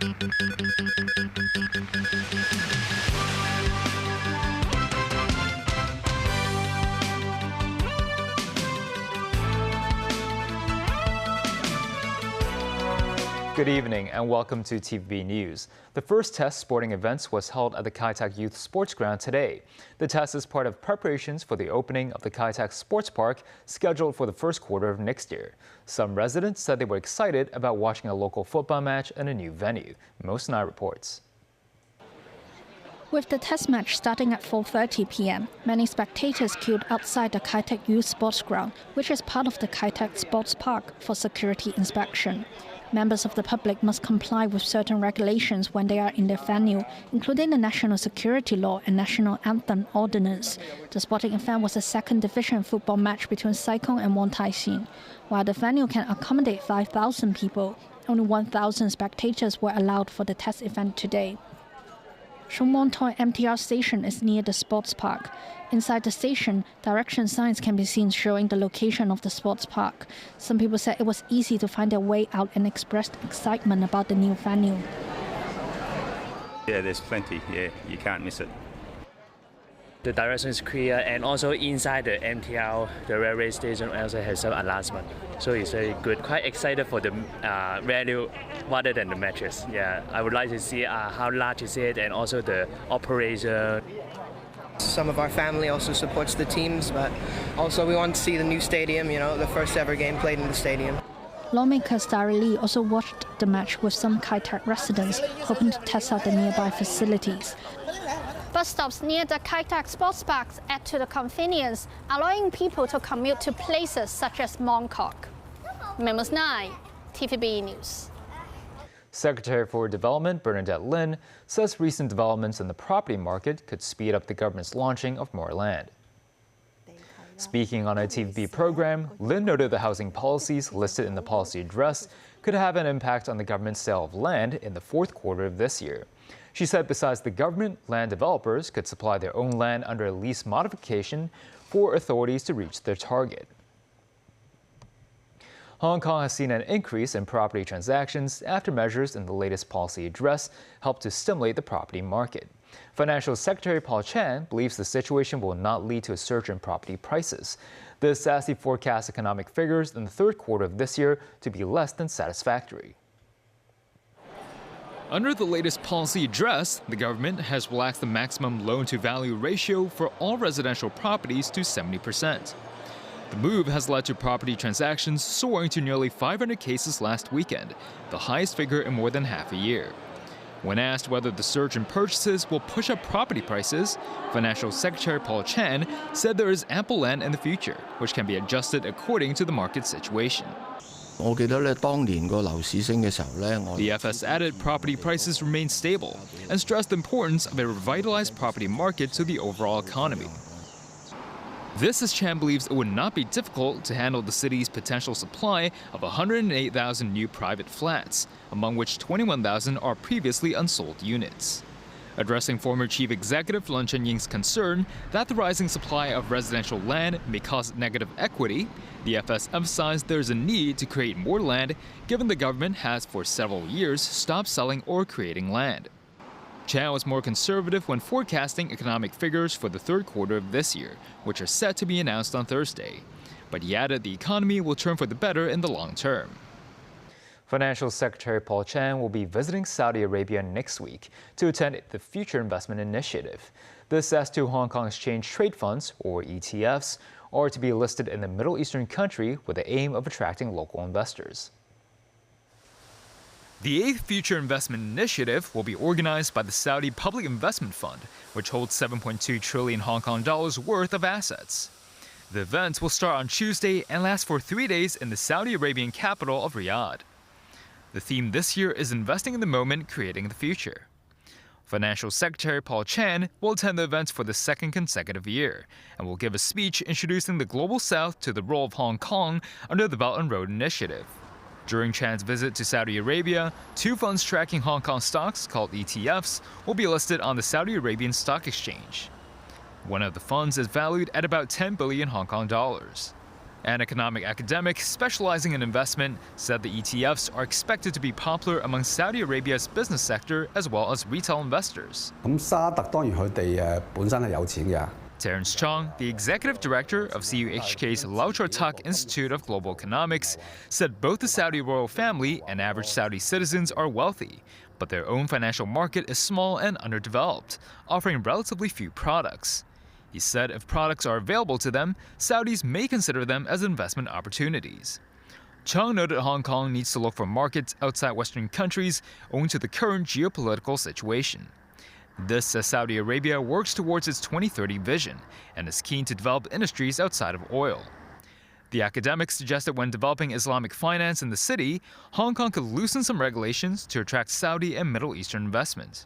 Good evening and welcome to TVB News. The first test sporting events was held at the Kai Tak Youth Sports Ground today. The test is part of preparations for the opening of the Kai Tak Sports Park scheduled for the first quarter of next year. Some residents said they were excited about watching a local football match in a new venue. Most Night reports. With the test match starting at 4:30 p.m., many spectators queued outside the Kai Tak Youth Sports Ground, which is part of the Kai Tak Sports Park, for security inspection. Members of the public must comply with certain regulations when they are in their venue, including the national security law and national anthem ordinance. The sporting event was a second division football match between Saikong and Wong Tai Sin. While the venue can accommodate 5,000 people, only 1,000 spectators were allowed for the test event today. Shung Mon Toi MTR station is near the sports park. Inside the station, direction signs can be seen showing the location of the sports park. Some people said it was easy to find their way out and expressed excitement about the new venue. Yeah, there's plenty. Yeah, you can't miss it. The direction is clear, and also inside the MTR, the railway station also has some announcement. So it's very good. Quite excited for the venue rather than the matches. Yeah, I would like to see how large is it and also the operation. Some of our family also supports the teams, but also we want to see the new stadium, you know, the first ever game played in the stadium. Lawmaker Starry Lee also watched the match with some Kai Tak residents, hoping to test out the nearby facilities. Bus stops near the Kai Tak Sports Parks add to the convenience, allowing people to commute to places such as Mongkok. Memos 9, TVB News. Secretary for Development Bernardet Lynn says recent developments in the property market could speed up the government's launching of more land. Speaking on a TVB program, Lynn noted the housing policies listed in the policy address could have an impact on the government's sale of land in the fourth quarter of this year. She said besides the government, land developers could supply their own land under a lease modification for authorities to reach their target. Hong Kong has seen an increase in property transactions after measures in the latest policy address helped to stimulate the property market. Financial Secretary Paul Chan believes the situation will not lead to a surge in property prices. This as he forecasts economic figures in the third quarter of this year to be less than satisfactory. Under the latest policy address, the government has relaxed the maximum loan-to-value ratio for all residential properties to 70%. The move has led to property transactions soaring to nearly 500 cases last weekend, the highest figure in more than half a year. When asked whether the surge in purchases will push up property prices, Financial Secretary Paul Chan said there is ample land in the future, which can be adjusted according to the market situation. The FS added property prices remain stable and stressed the importance of a revitalized property market to the overall economy. This, as Chan believes, it would not be difficult to handle the city's potential supply of 108,000 new private flats, among which 21,000 are previously unsold units. Addressing former Chief Executive Lun Chenying's concern that the rising supply of residential land may cause negative equity, the FS emphasized there is a need to create more land given the government has for several years stopped selling or creating land. Chan was more conservative when forecasting economic figures for the third quarter of this year, which are set to be announced on Thursday. But he added the economy will turn for the better in the long term. Financial Secretary Paul Chan will be visiting Saudi Arabia next week to attend the Future Investment Initiative. This as two Hong Kong Exchange Trade Funds, or ETFs, are to be listed in the Middle Eastern country with the aim of attracting local investors. The 8th Future Investment Initiative will be organized by the Saudi Public Investment Fund, which holds 7.2 trillion Hong Kong dollars worth of assets. The event will start on Tuesday and last for 3 days in the Saudi Arabian capital of Riyadh. The theme this year is Investing in the Moment, Creating the Future. Financial Secretary Paul Chan will attend the event for the second consecutive year and will give a speech introducing the Global South to the role of Hong Kong under the Belt and Road Initiative. During Chan's visit to Saudi Arabia, two funds tracking Hong Kong stocks, called ETFs, will be listed on the Saudi Arabian Stock Exchange. One of the funds is valued at about 10 billion Hong Kong dollars. An economic academic specializing in investment said the ETFs are expected to be popular among Saudi Arabia's business sector as well as retail investors. Terence Chong, the executive director of CUHK's Lau Chor Tak Institute of Global Economics, said both the Saudi royal family and average Saudi citizens are wealthy, but their own financial market is small and underdeveloped, offering relatively few products. He said if products are available to them, Saudis may consider them as investment opportunities. Chong noted Hong Kong needs to look for markets outside Western countries owing to the current geopolitical situation. This as Saudi Arabia works towards its 2030 vision and is keen to develop industries outside of oil. The academic suggested when developing Islamic finance in the city, Hong Kong could loosen some regulations to attract Saudi and Middle Eastern investment.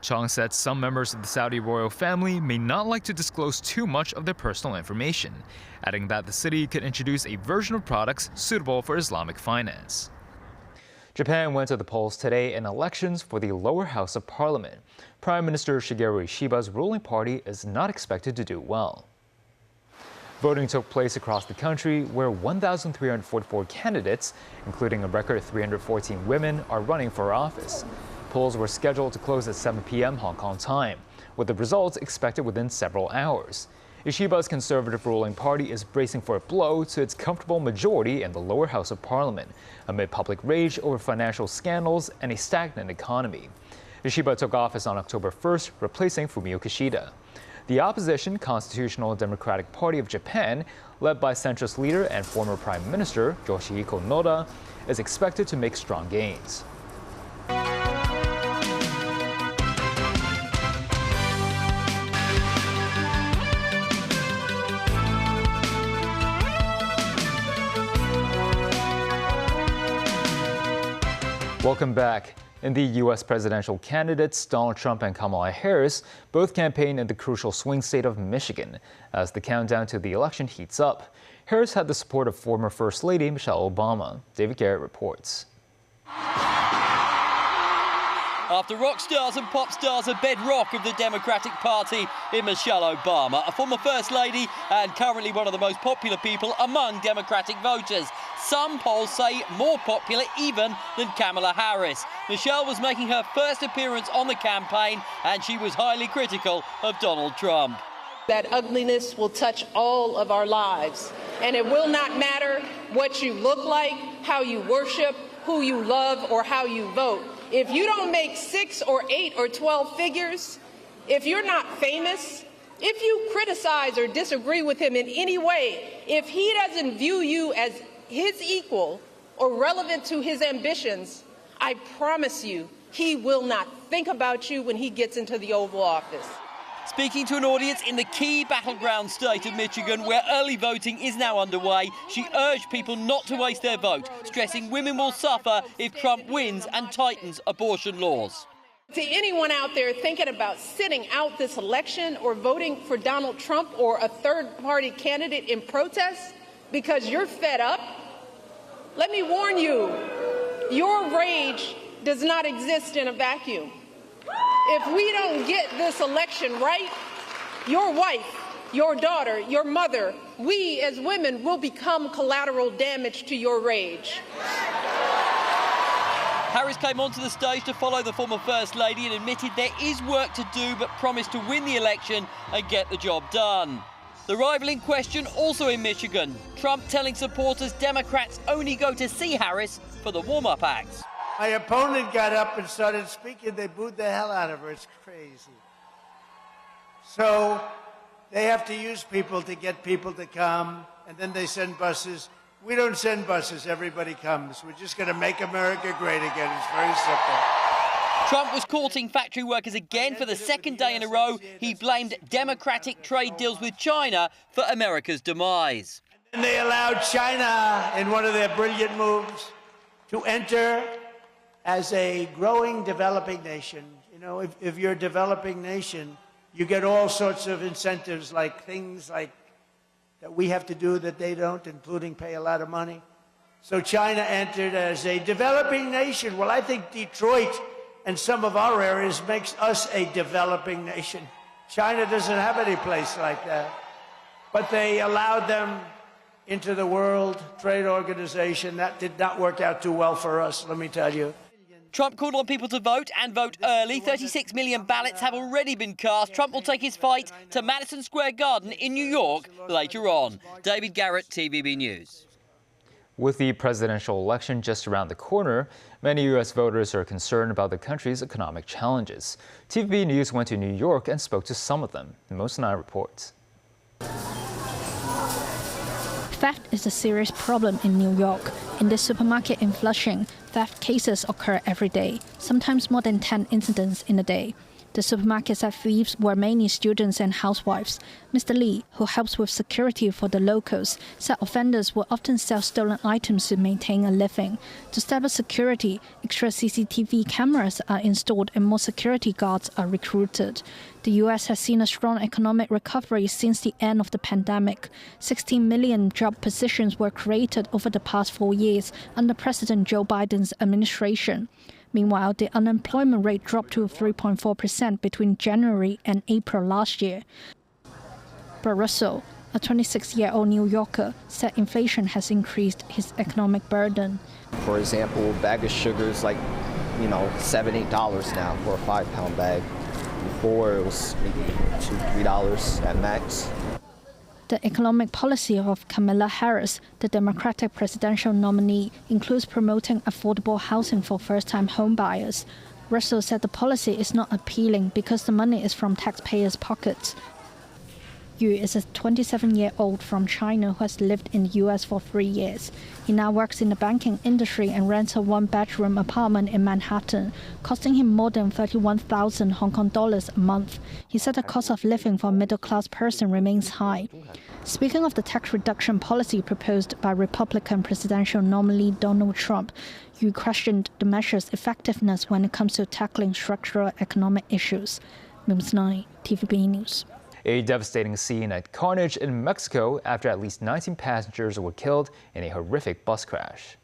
Chong said some members of the Saudi royal family may not like to disclose too much of their personal information, adding that the city could introduce a version of products suitable for Islamic finance. Japan went to the polls today in elections for the lower house of parliament. Prime Minister Shigeru Ishiba's ruling party is not expected to do well. Voting took place across the country where 1,344 candidates, including a record 314 women, are running for office. Polls were scheduled to close at 7 p.m. Hong Kong time, with the results expected within several hours. Ishiba's conservative ruling party is bracing for a blow to its comfortable majority in the lower house of parliament, amid public rage over financial scandals and a stagnant economy. Ishiba took office on October 1st, replacing Fumio Kishida. The opposition Constitutional Democratic Party of Japan, led by centrist leader and former Prime Minister Yoshihiko Noda, is expected to make strong gains. Welcome back. In the U.S. presidential candidates, Donald Trump and Kamala Harris both campaign in the crucial swing state of Michigan. As the countdown to the election heats up, Harris had the support of former First Lady Michelle Obama. David Garrett reports. After rock stars and pop stars, a bedrock of the Democratic Party in Michelle Obama, a former First Lady and currently one of the most popular people among Democratic voters. Some polls say more popular even than Kamala Harris. Michelle was making her first appearance on the campaign and she was highly critical of Donald Trump. That ugliness will touch all of our lives, and it will not matter what you look like, how you worship, who you love, or how you vote. If you don't make 6 or 8 or 12 figures, if you're not famous, if you criticize or disagree with him in any way, if he doesn't view you as his equal or relevant to his ambitions, I promise you, he will not think about you when he gets into the Oval Office. Speaking to an audience in the key battleground state of Michigan, where early voting is now underway, she urged people not to waste their vote, stressing women will suffer if Trump wins and tightens abortion laws. To anyone out there thinking about sitting out this election or voting for Donald Trump or a third-party candidate in protest because you're fed up, let me warn you, your rage does not exist in a vacuum. If we don't get this election right, your wife, your daughter, your mother, we as women will become collateral damage to your rage. Harris came onto the stage to follow the former First Lady and admitted there is work to do, but promised to win the election and get the job done. The rival in question also in Michigan. Trump telling supporters Democrats only go to see Harris for the warm-up acts. My opponent got up and started speaking. They booed the hell out of her. It's crazy. So they have to use people to get people to come, and then they send buses. We don't send buses. Everybody comes. We're just going to make America great again. It's very simple. Trump was courting factory workers again for the second day in a row. He blamed Democratic trade deals with China for America's demise. And they allowed China, in one of their brilliant moves, to enter as a growing developing nation. You know, if you're a developing nation, you get all sorts of incentives, like things like that we have to do that they don't, including pay a lot of money. So China entered as a developing nation. Well, I think Detroit and some of our areas makes us a developing nation. China doesn't have any place like that. But they allowed them into the World Trade Organization. That did not work out too well for us, let me tell you. Trump called on people to vote and vote early. 36 million ballots have already been cast. Trump will take his fight to Madison Square Garden in New York later on. David Garrett, TVB News. With the presidential election just around the corner, many U.S. voters are concerned about the country's economic challenges. TVB News went to New York and spoke to some of them. Most Night reports. Theft is a serious problem in New York. In the supermarket in Flushing, theft cases occur every day, sometimes more than 10 incidents in a day. The supermarket said thieves were mainly students and housewives. Mr. Lee, who helps with security for the locals, said offenders will often sell stolen items to maintain a living. To step up security, extra CCTV cameras are installed and more security guards are recruited. The U.S. has seen a strong economic recovery since the end of the pandemic. 16 million job positions were created over the past 4 years under President Joe Biden's administration. Meanwhile, the unemployment rate dropped to 3.4% between January and April last year. But Russell, a 26-year-old New Yorker, said inflation has increased his economic burden. For example, a bag of sugar is like, $7, $8 now for a 5-pound bag. Before it was maybe $2, $3 at max. The economic policy of Kamala Harris, the Democratic presidential nominee, includes promoting affordable housing for first-time homebuyers. Russell said the policy is not appealing because the money is from taxpayers' pockets. Yu is a 27-year-old from China who has lived in the U.S. for 3 years. He now works in the banking industry and rents a one-bedroom apartment in Manhattan, costing him more than 31,000 Hong Kong dollars a month. He said the cost of living for a middle-class person remains high. Speaking of the tax reduction policy proposed by Republican presidential nominee Donald Trump, Yu questioned the measure's effectiveness when it comes to tackling structural economic issues. News 9, TVB News. A devastating scene at carnage in Mexico after at least 19 passengers were killed in a horrific bus crash.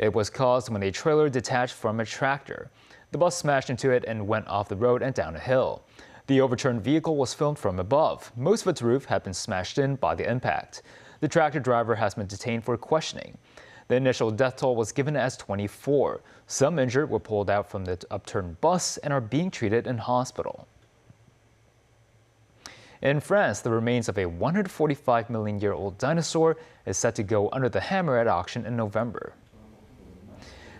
It was caused when a trailer detached from a tractor. The bus smashed into it and went off the road and down a hill. The overturned vehicle was filmed from above. Most of its roof had been smashed in by the impact. The tractor driver has been detained for questioning. The initial death toll was given as 24. Some injured were pulled out from the upturned bus and are being treated in hospital. In France, the remains of a 145 million-year-old dinosaur is set to go under the hammer at auction in November.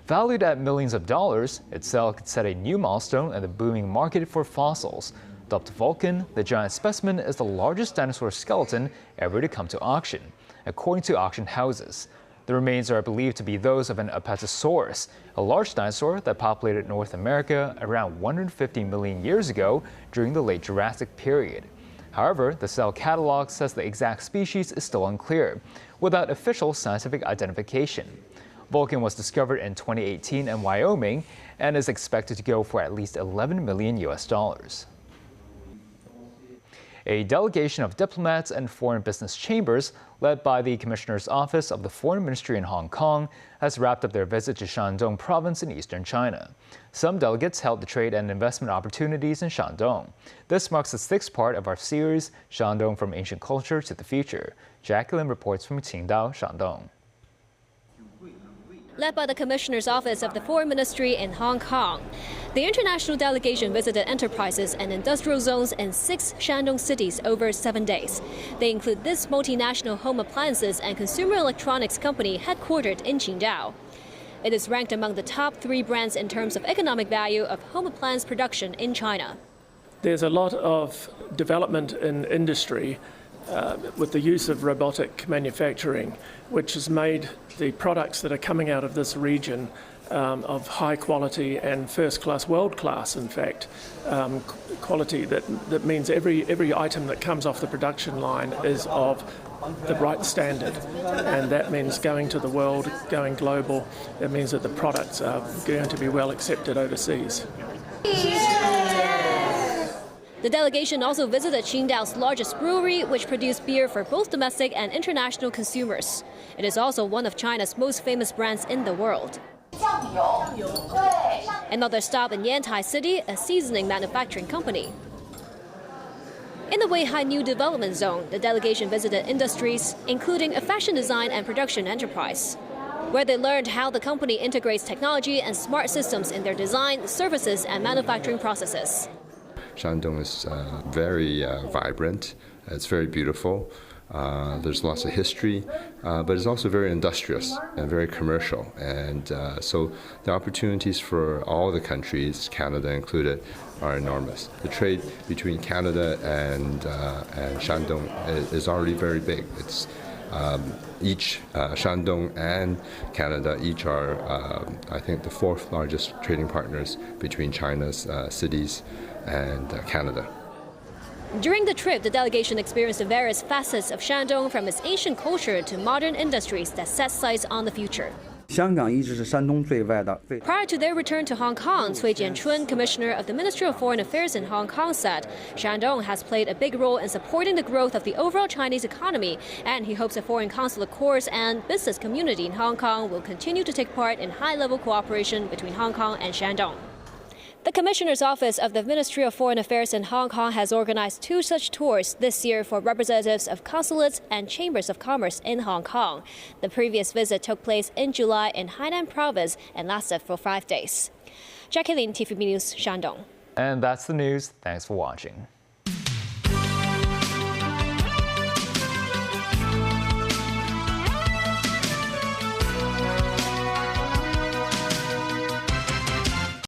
Valued at millions of dollars, its sale could set a new milestone in the booming market for fossils. Dubbed Vulcan, the giant specimen is the largest dinosaur skeleton ever to come to auction, according to auction houses. The remains are believed to be those of an Apatosaurus, a large dinosaur that populated North America around 150 million years ago during the late Jurassic period. However, the cell catalog says the exact species is still unclear, without official scientific identification. Vulcan was discovered in 2018 in Wyoming and is expected to go for at least $11 million. A delegation of diplomats and foreign business chambers, led by the Commissioner's Office of the Foreign Ministry in Hong Kong, has wrapped up their visit to Shandong province in eastern China. Some delegates held the trade and investment opportunities in Shandong. This marks the 6th part of our series, Shandong from Ancient Culture to the Future. Jacqueline reports from Qingdao, Shandong. Led by the Commissioner's Office of the Foreign Ministry in Hong Kong, the international delegation visited enterprises and industrial zones in 6 Shandong cities over 7 days. They include this multinational home appliances and consumer electronics company headquartered in Qingdao. It is ranked among the top 3 brands in terms of economic value of home appliance production in China. There's a lot of development in industry with the use of robotic manufacturing, which has made the products that are coming out of this region of high quality and first class, world class, in fact, quality that means every item that comes off the production line is of the right standard, and that means going to the world, going global. It means that the products are going to be well accepted overseas. The delegation also visited Qingdao's largest brewery, which produced beer for both domestic and international consumers. It is also one of China's most famous brands in the world. Another stop in Yantai City, a seasoning manufacturing company. In the Weihai New Development Zone, the delegation visited industries, including a fashion design and production enterprise, where they learned how the company integrates technology and smart systems in their design, services, and manufacturing processes. Shandong is very vibrant. It's very beautiful. There's lots of history, but it's also very industrious and very commercial. And so the opportunities for all the countries, Canada included, are enormous. The trade between Canada and Shandong is already very big. It's each Shandong and Canada each are, I think, the fourth largest trading partners between China's cities and Canada. During the trip, the delegation experienced the various facets of Shandong, from its ancient culture to modern industries that set sights on the future. Prior to their return to Hong Kong, Cui Jianchun, Commissioner of the Ministry of Foreign Affairs in Hong Kong, said Shandong has played a big role in supporting the growth of the overall Chinese economy, and he hopes the foreign consulate corps and business community in Hong Kong will continue to take part in high-level cooperation between Hong Kong and Shandong. The Commissioner's Office of the Ministry of Foreign Affairs in Hong Kong has organized 2 such tours this year for representatives of consulates and chambers of commerce in Hong Kong. The previous visit took place in July in Hainan Province and lasted for 5 days. Jackie Lynn, TVB News, Shandong. And that's the news. Thanks for watching.